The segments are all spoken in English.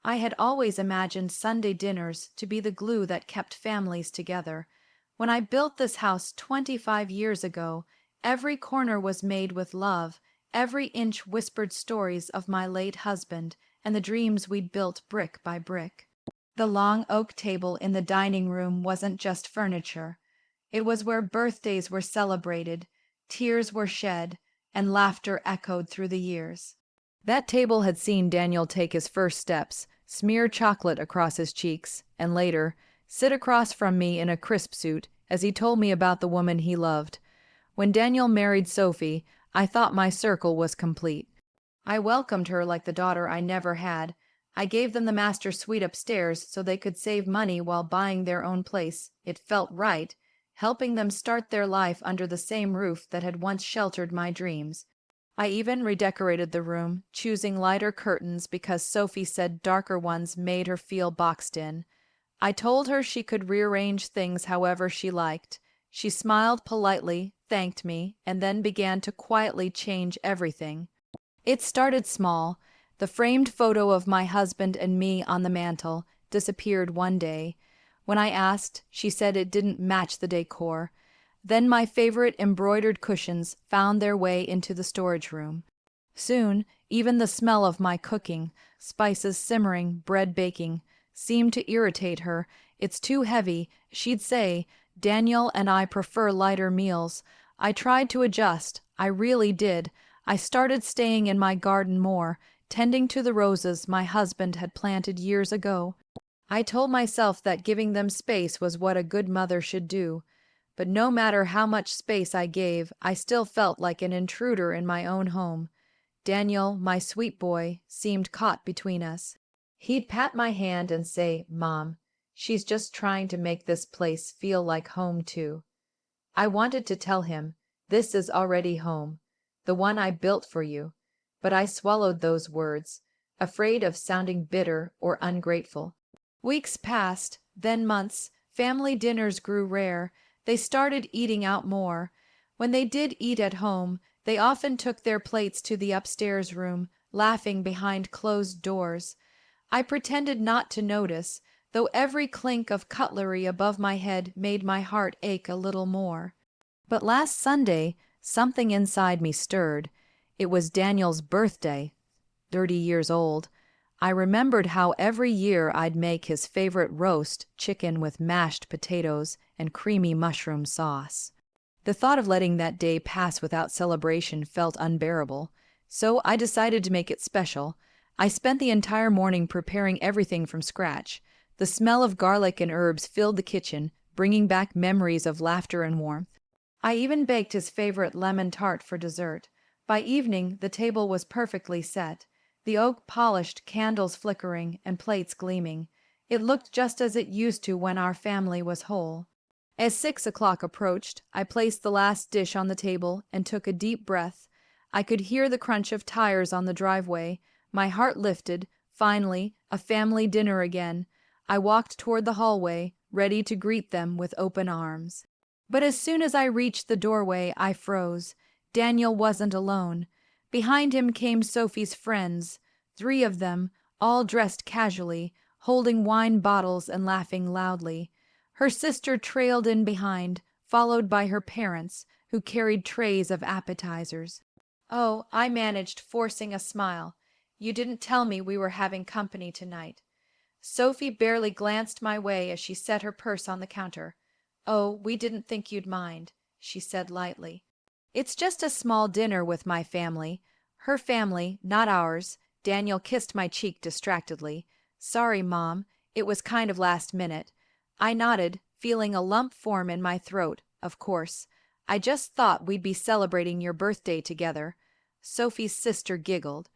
I had always imagined Sunday dinners to be the glue that kept families together. When I built this house 25 years ago, every corner was made with love, every inch whispered stories of my late husband and the dreams we'd built brick by brick. The long oak table in the dining room wasn't just furniture. It was where birthdays were celebrated, tears were shed, and laughter echoed through the years. That table had seen Daniel take his first steps, smear chocolate across his cheeks, and later, sit across from me in a crisp suit as he told me about the woman he loved. When Daniel married Sophie, I thought my circle was complete. I welcomed her like the daughter I never had. I gave them the master suite upstairs so they could save money while buying their own place. It felt right, helping them start their life under the same roof that had once sheltered my dreams. I even redecorated the room, choosing lighter curtains because Sophie said darker ones made her feel boxed in. I told her she could rearrange things however she liked. She smiled politely, thanked me, and then began to quietly change everything. It started small. The framed photo of my husband and me on the mantel disappeared one day. When I asked, she said it didn't match the decor. Then my favorite embroidered cushions found their way into the storage room. Soon, even the smell of my cooking, spices simmering, bread baking, seemed to irritate her. It's too heavy, she'd say. Daniel and I prefer lighter meals. I tried to adjust. I really did. I started staying in my garden more, tending to the roses my husband had planted years ago. I told myself that giving them space was what a good mother should do. But no matter how much space I gave, I still felt like an intruder in my own home. Daniel, my sweet boy, seemed caught between us. He'd pat my hand and say, "Mom, she's just trying to make this place feel like home too." I wanted to tell him, "This is already home, the one I built for you." But I swallowed those words, afraid of sounding bitter or ungrateful. Weeks passed, then months. Family dinners grew rare. They started eating out more. When they did eat at home, they often took their plates to the upstairs room, laughing behind closed doors. I pretended not to notice, though every clink of cutlery above my head made my heart ache a little more. But last Sunday, something inside me stirred. It was Daniel's birthday, 30 years old. I remembered how every year I'd make his favorite roast chicken with mashed potatoes and creamy mushroom sauce. The thought of letting that day pass without celebration felt unbearable, so I decided to make it special. I spent the entire morning preparing everything from scratch. The smell of garlic and herbs filled the kitchen, bringing back memories of laughter and warmth. I even baked his favorite lemon tart for dessert. By evening, the table was perfectly set. The oak polished, candles flickering, and plates gleaming. It looked just as it used to when our family was whole. As 6 o'clock approached, I placed the last dish on the table and took a deep breath. I could hear the crunch of tires on the driveway. My heart lifted. Finally, a family dinner again. I walked toward the hallway, ready to greet them with open arms. But as soon as I reached the doorway, I froze. Daniel wasn't alone. Behind him came Sophie's friends, 3 of them, all dressed casually, holding wine bottles and laughing loudly. Her sister trailed in behind, followed by her parents, who carried trays of appetizers. "Oh," I managed, forcing a smile. "You didn't tell me we were having company tonight." Sophie barely glanced my way as she set her purse on the counter. "Oh, we didn't think you'd mind," she said lightly. "It's just a small dinner with my family." Her family, not ours. Daniel kissed my cheek distractedly. "Sorry, Mom. It was kind of last minute." I nodded, feeling a lump form in my throat. "Of course. I just thought we'd be celebrating your birthday together." Sophie's sister giggled.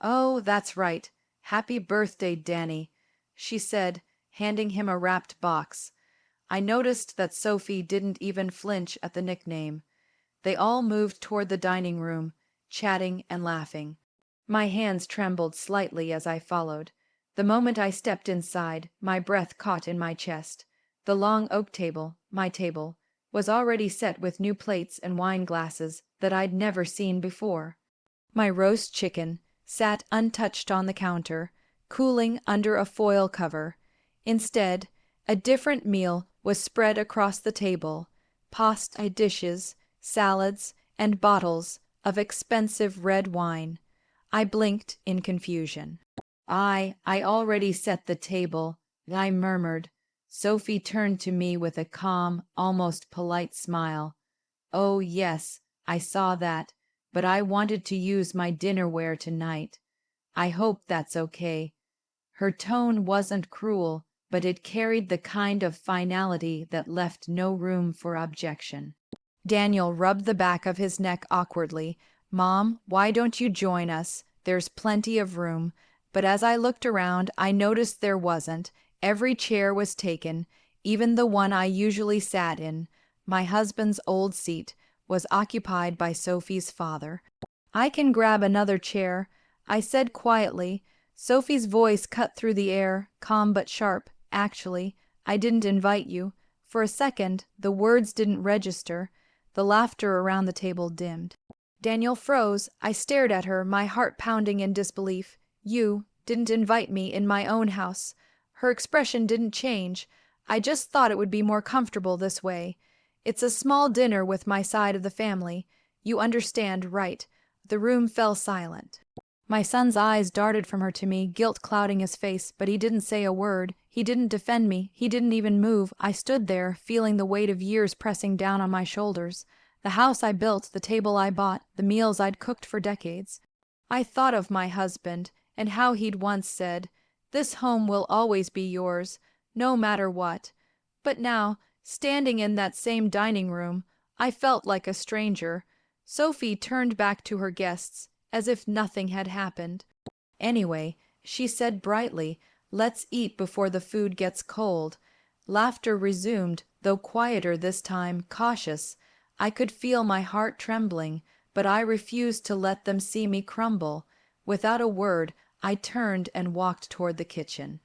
"Oh, that's right. Happy birthday, Danny," she said, handing him a wrapped box. I noticed that Sophie didn't even flinch at the nickname. They all moved toward the dining room, chatting and laughing. My hands trembled slightly as I followed. The moment I stepped inside, my breath caught in my chest. The long oak table, my table, was already set with new plates and wine glasses that I'd never seen before. My roast chicken sat untouched on the counter, cooling under a foil cover. Instead, a different meal was spread across the table: pasta dishes, salads, and bottles of expensive red wine. I blinked in confusion. I already set the table, I murmured. Sophie turned to me with a calm, almost polite smile. Oh, yes, I saw that, but I wanted to use my dinnerware tonight. I hope that's okay. Her tone wasn't cruel, but it carried the kind of finality that left no room for objection. Daniel rubbed the back of his neck awkwardly. Mom, why don't you join us? There's plenty of room. But as I looked around, I noticed there wasn't. Every chair was taken, even the one I usually sat in. My husband's old seat was occupied by Sophie's father. I can grab another chair, I said quietly. Sophie's voice cut through the air, calm but sharp. Actually, I didn't invite you. For a second, the words didn't register. The laughter around the table dimmed. Daniel froze. I stared at her, my heart pounding in disbelief. You didn't invite me in my own house. Her expression didn't change. I just thought it would be more comfortable this way. It's a small dinner with my side of the family. You understand, right? The room fell silent. My son's eyes darted from her to me, guilt clouding his face, but he didn't say a word. He didn't defend me. He didn't even move. I stood there, feeling the weight of years pressing down on my shoulders. The house I built, the table I bought, the meals I'd cooked for decades. I thought of my husband, and how he'd once said, "This home will always be yours, no matter what." But now, standing in that same dining room, I felt like a stranger. Sophie turned back to her guests, as if nothing had happened. Anyway, she said brightly, "Let's eat before the food gets cold." Laughter resumed, though quieter this time, cautious. I could feel my heart trembling, but I refused to let them see me crumble. Without a word, I turned and walked toward the kitchen.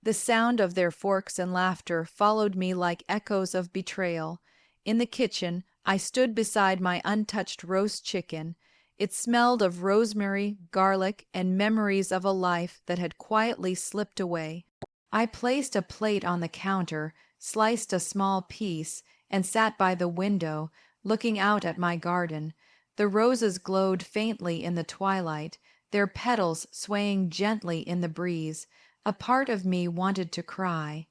The sound of their forks and laughter followed me like echoes of betrayal. In the kitchen, I stood beside my untouched roast chicken. It smelled of rosemary, garlic, and memories of a life that had quietly slipped away. I placed a plate on the counter, sliced a small piece, and sat by the window, looking out at my garden. The roses glowed faintly in the twilight, their petals swaying gently in the breeze. A part of me wanted to cry.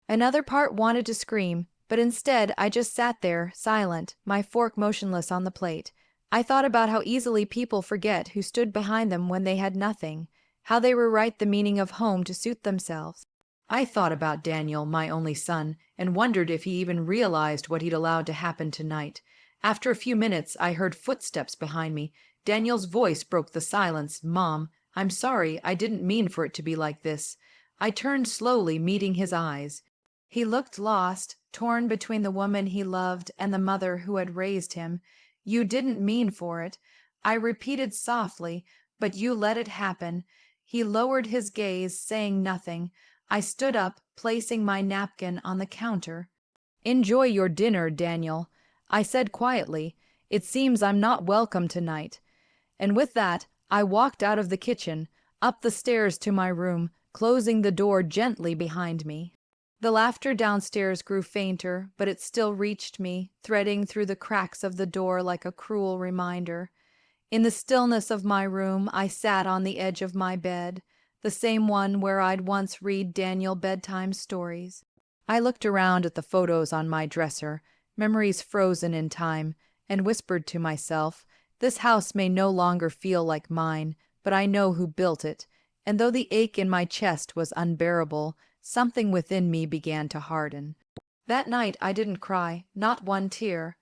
Another part wanted to scream, but instead I just sat there, silent, my fork motionless on the plate. I thought about how easily people forget who stood behind them when they had nothing, how they rewrite the meaning of home to suit themselves. I thought about Daniel, my only son, and wondered if he even realized what he'd allowed to happen tonight. After a few minutes, I heard footsteps behind me. Daniel's voice broke the silence. "Mom, I'm sorry, I didn't mean for it to be like this." I turned slowly, meeting his eyes. He looked lost, torn between the woman he loved and the mother who had raised him. "You didn't mean for it," I repeated softly, "but you let it happen." He lowered his gaze, saying nothing. I stood up, placing my napkin on the counter. "Enjoy your dinner, Daniel," I said quietly. "It seems I'm not welcome tonight." And with that, I walked out of the kitchen, up the stairs to my room, closing the door gently behind me. The laughter downstairs grew fainter, but it still reached me, threading through the cracks of the door like a cruel reminder. In the stillness of my room, I sat on the edge of my bed, the same one where I'd once read Daniel bedtime stories. I looked around at the photos on my dresser, memories frozen in time, and whispered to myself, "This house may no longer feel like mine, but I know who built it." And though the ache in my chest was unbearable, something within me began to harden. That night I didn't cry, not one tear.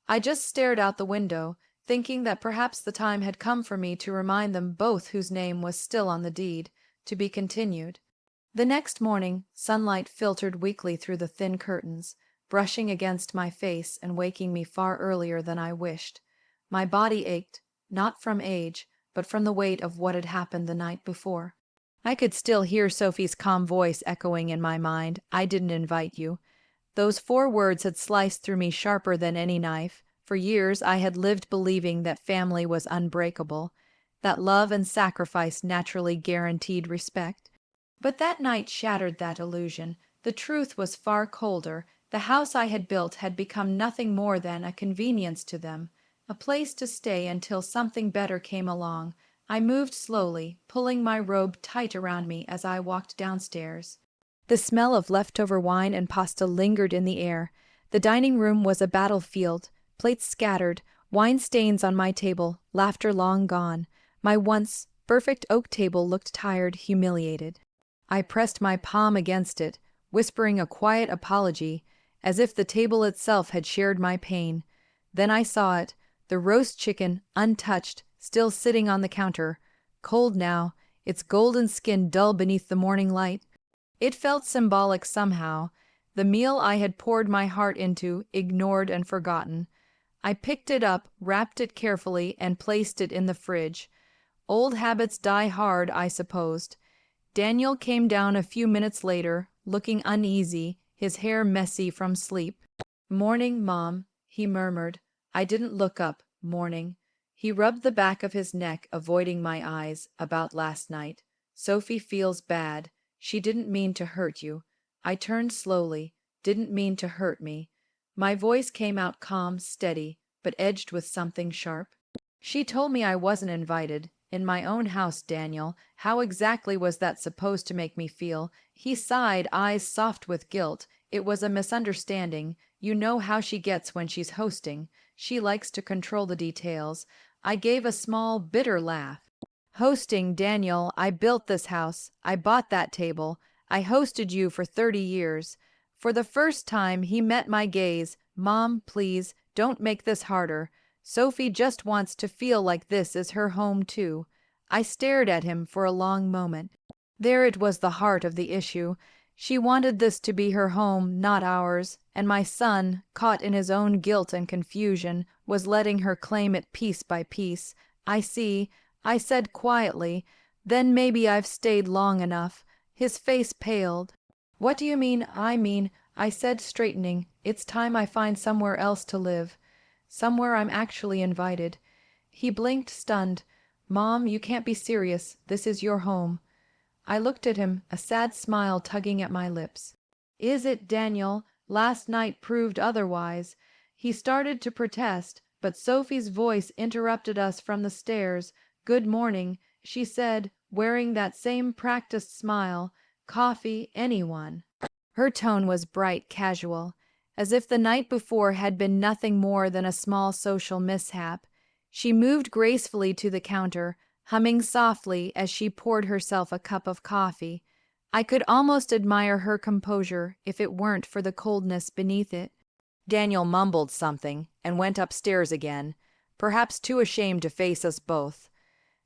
I just stared out the window, thinking that perhaps the time had come for me to remind them both whose name was still on the deed, to be continued. The next morning, sunlight filtered weakly through the thin curtains, brushing against my face and waking me far earlier than I wished. My body ached, not from age, but from the weight of what had happened the night before. I could still hear Sophie's calm voice echoing in my mind, "I didn't invite you." Those 4 words had sliced through me sharper than any knife. For years I had lived believing that family was unbreakable, that love and sacrifice naturally guaranteed respect. But that night shattered that illusion. The truth was far colder. The house I had built had become nothing more than a convenience to them, a place to stay until something better came along. I moved slowly, pulling my robe tight around me as I walked downstairs. The smell of leftover wine and pasta lingered in the air. The dining room was a battlefield, plates scattered, wine stains on my table, laughter long gone. My once perfect oak table looked tired, humiliated. I pressed my palm against it, whispering a quiet apology, as if the table itself had shared my pain. Then I saw it, the roast chicken, untouched, still sitting on the counter, cold now, its golden skin dull beneath the morning light. It felt symbolic somehow, the meal I had poured my heart into, ignored and forgotten. I picked it up, wrapped it carefully, and placed it in the fridge. Old habits die hard, I supposed. Daniel came down a few minutes later, looking uneasy, his hair messy from sleep. "Morning, Mom," he murmured. I didn't look up. Morning. He rubbed the back of his neck, avoiding my eyes. "About last night. Sophie feels bad. She didn't mean to hurt you." I turned slowly. "Didn't mean to hurt me." My voice came out calm, steady, but edged with something sharp. "She told me I wasn't invited. In my own house, Daniel. How exactly was that supposed to make me feel?" He sighed, eyes soft with guilt. "It was a misunderstanding. You know how she gets when she's hosting. She likes to control the details." I gave a small, bitter laugh. "Hosting, Daniel, I built this house. I bought that table. I hosted you for 30 years. For the first time, he met my gaze. "Mom, please, don't make this harder. Sophie just wants to feel like this is her home too." I stared at him for a long moment. There it was, the heart of the issue. She wanted this to be her home, not ours, and my son, caught in his own guilt and confusion, was letting her claim it piece by piece. "I see," I said quietly. "Then maybe I've stayed long enough." His face paled. "What do you mean?" "I mean," I said, straightening, "it's time I find somewhere else to live. Somewhere I'm actually invited." He blinked, stunned. "Mom, you can't be serious. This is your home." I looked at him, a sad smile tugging at my lips. "Is it, Daniel? Last night proved otherwise." He started to protest, but Sophie's voice interrupted us from the stairs. "Good morning," she said, wearing that same practiced smile. "Coffee, anyone?" Her tone was bright, casual, as if the night before had been nothing more than a small social mishap. She moved gracefully to the counter, humming softly as she poured herself a cup of coffee. I could almost admire her composure if it weren't for the coldness beneath it. Daniel mumbled something and went upstairs again, perhaps too ashamed to face us both.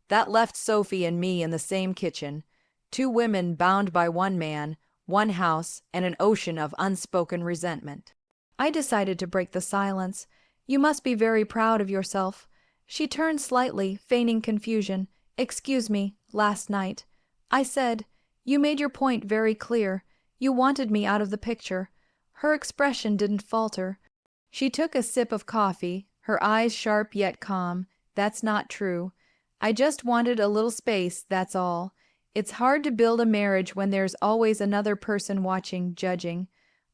That left Sophie and me in the same kitchen, two women bound by one man, one house, and an ocean of unspoken resentment. I decided to break the silence. "You must be very proud of yourself." She turned slightly, feigning confusion. "Excuse me, last night." I said, "You made your point very clear. You wanted me out of the picture." Her expression didn't falter. She took a sip of coffee, her eyes sharp yet calm. "That's not true. I just wanted a little space, that's all. It's hard to build a marriage when there's always another person watching, judging."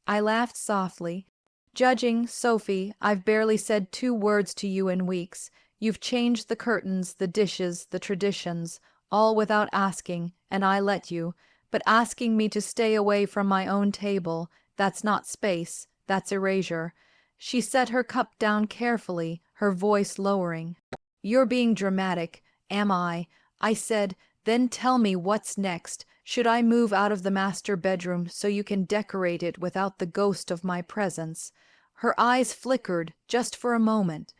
I laughed softly. "Judging, Sophie, I've barely said 2 words to you in weeks. You've changed the curtains, the dishes, the traditions, all without asking, and I let you. But asking me to stay away from my own table, that's not space, that's erasure." She set her cup down carefully, her voice lowering. "You're being dramatic." "Am I?" I said. "Then tell me what's next. Should I move out of the master bedroom so you can decorate it without the ghost of my presence?" Her eyes flickered, just for a moment.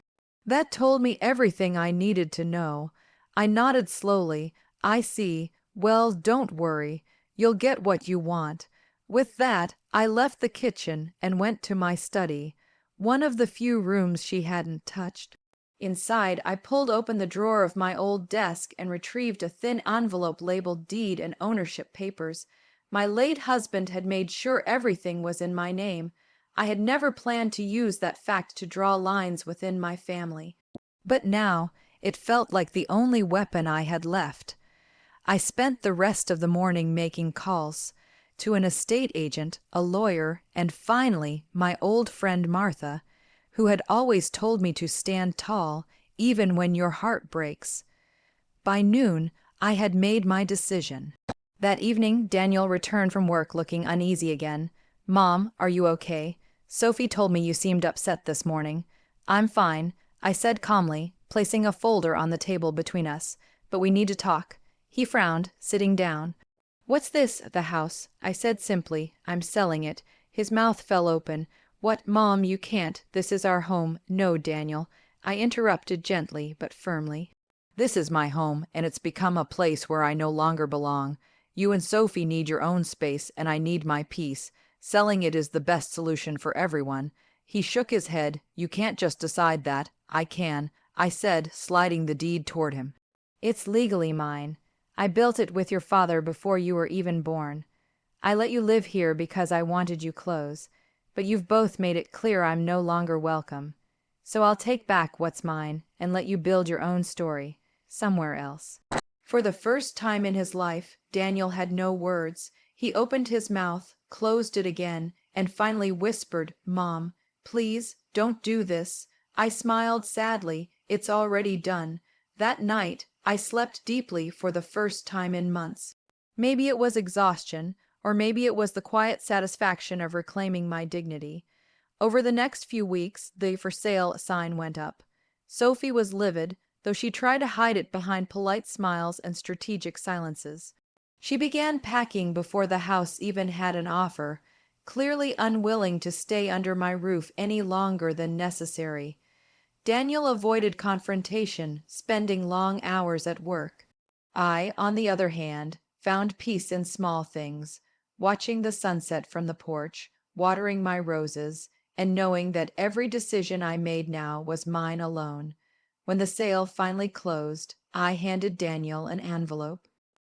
That told me everything I needed to know. I nodded slowly. "I see. Well, don't worry. You'll get what you want." With that, I left the kitchen and went to my study, one of the few rooms she hadn't touched. Inside, I pulled open the drawer of my old desk and retrieved a thin envelope labeled deed and ownership papers. My late husband had made sure everything was in my name. I had never planned to use that fact to draw lines within my family. But now, it felt like the only weapon I had left. I spent the rest of the morning making calls to an estate agent, a lawyer, and finally my old friend Martha, who had always told me to stand tall even when your heart breaks. By noon, I had made my decision. That evening, Daniel returned from work looking uneasy again. "Mom, are you okay? Sophie told me you seemed upset this morning." "I'm fine," I said calmly, placing a folder on the table between us. "But we need to talk." He frowned, sitting down. "What's this, the house?" I said simply. "I'm selling it." His mouth fell open. "What, Mom, you can't. This is our home." "No, Daniel," I interrupted gently but firmly. "This is my home, and it's become a place where I no longer belong. You and Sophie need your own space, and I need my peace. Selling it is the best solution for everyone." He shook his head. "You can't just decide that." "I can," I said, sliding the deed toward him. "It's legally mine. I built it with your father before you were even born. I let you live here because I wanted you close, but you've both made it clear I'm no longer welcome. So I'll take back what's mine and let you build your own story somewhere else." For the first time in his life, Daniel had no words. He opened his mouth, closed it again, and finally whispered, "Mom, please, don't do this." I smiled sadly. "It's already done." That night, I slept deeply for the first time in months. Maybe it was exhaustion, or maybe it was the quiet satisfaction of reclaiming my dignity. Over the next few weeks, the "for sale" sign went up. Sophie was livid, though she tried to hide it behind polite smiles and strategic silences. She began packing before the house even had an offer, clearly unwilling to stay under my roof any longer than necessary. Daniel avoided confrontation, spending long hours at work. I, on the other hand, found peace in small things, watching the sunset from the porch, watering my roses, and knowing that every decision I made now was mine alone. When the sale finally closed, I handed Daniel an envelope.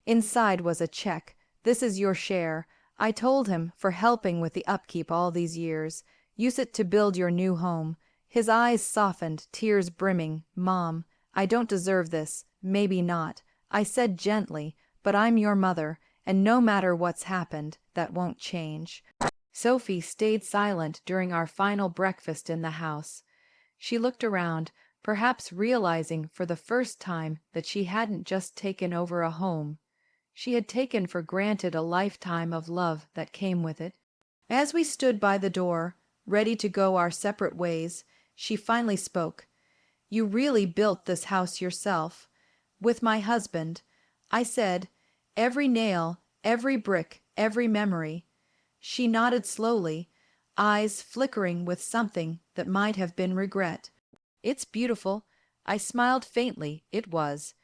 Inside was a check. "This is your share," I told him, "for helping with the upkeep all these years. Use it to build your new home." His eyes softened, tears brimming. "Mom, I don't deserve this. Maybe not," I said gently, "but I'm your mother, and no matter what's happened, that won't change." Sophie stayed silent during our final breakfast in the house. She looked around, perhaps realizing for the first time that she hadn't just taken over a home. She had taken for granted a lifetime of love that came with it. As we stood by the door, ready to go our separate ways, she finally spoke. "You really built this house yourself?" "With my husband," I said. "Every nail, every brick, every memory." She nodded slowly, eyes flickering with something that might have been regret. "It's beautiful." I smiled faintly. It was.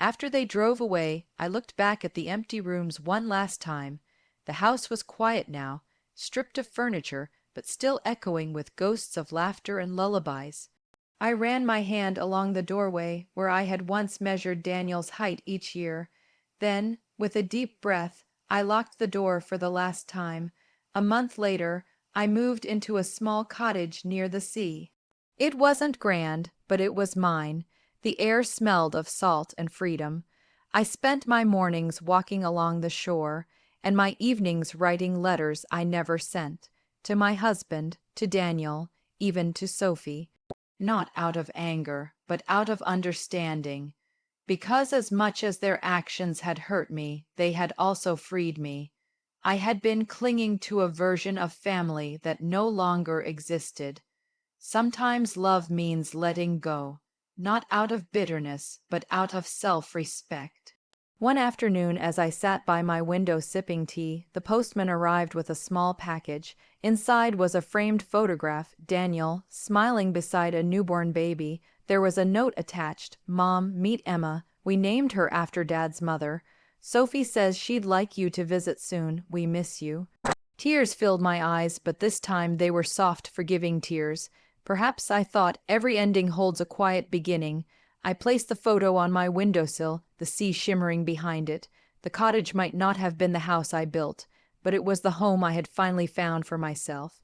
After they drove away, I looked back at the empty rooms one last time. The house was quiet now, stripped of furniture, but still echoing with ghosts of laughter and lullabies. I ran my hand along the doorway where I had once measured Daniel's height each year. Then, with a deep breath, I locked the door for the last time. A month later, I moved into a small cottage near the sea. It wasn't grand, but it was mine. The air smelled of salt and freedom. I spent my mornings walking along the shore, and my evenings writing letters I never sent, to my husband, to Daniel, even to Sophie. Not out of anger, but out of understanding. Because as much as their actions had hurt me, they had also freed me. I had been clinging to a version of family that no longer existed. Sometimes love means letting go, not out of bitterness, but out of self-respect. One afternoon, as I sat by my window sipping tea, the postman arrived with a small package. Inside was a framed photograph, Daniel, smiling beside a newborn baby. There was a note attached. "Mom, meet Emma. We named her after Dad's mother. Sophie says she'd like you to visit soon. We miss you." Tears filled my eyes, but this time they were soft, forgiving tears. Perhaps I thought every ending holds a quiet beginning. I placed the photo on my windowsill, the sea shimmering behind it. The cottage might not have been the house I built, but it was the home I had finally found for myself.